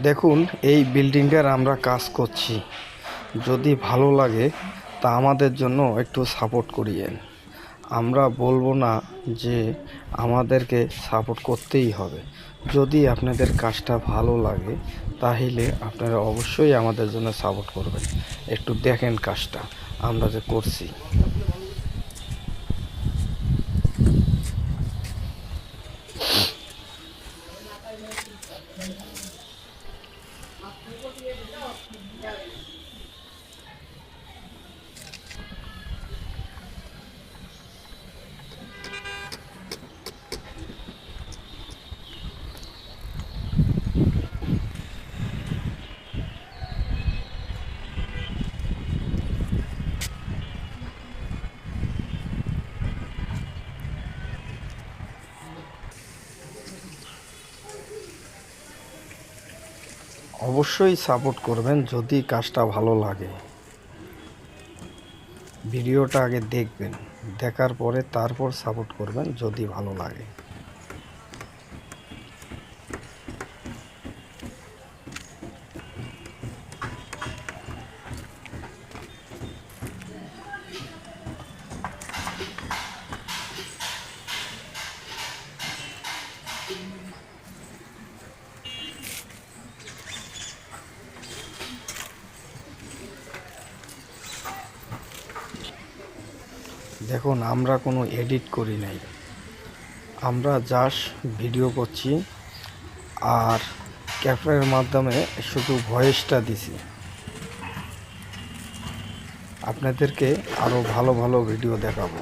দেখুন, এই বিল্ডিংটার আমরা কাজ করছি। যদি ভালো লাগে তা আমাদের জন্য একটু সাপোর্ট করিয়েন। আমরা বলবো না যে আমাদেরকে সাপোর্ট করতেই হবে। যদি আপনাদের কাজটা ভালো লাগে তাহলে আপনারা অবশ্যই আমাদের জন্য সাপোর্ট করবেন। একটু দেখেন কাজটা আমরা যে করছি। অবশ্যই সাপোর্ট করবেন যদি কাজটা ভালো লাগে। ভিডিওটা আগে দেখবেন, দেখার পরে তারপর সাপোর্ট করবেন যদি ভালো লাগে। দেখুন, আমরা কোনো এডিট করি নাই, আমরা জাস্ট ভিডিও করছি আর ক্যামেরার মাধ্যমে শুধু ভয়েসটা দিছি। আপনাদেরকে আরও ভালো ভালো ভিডিও দেখাবো।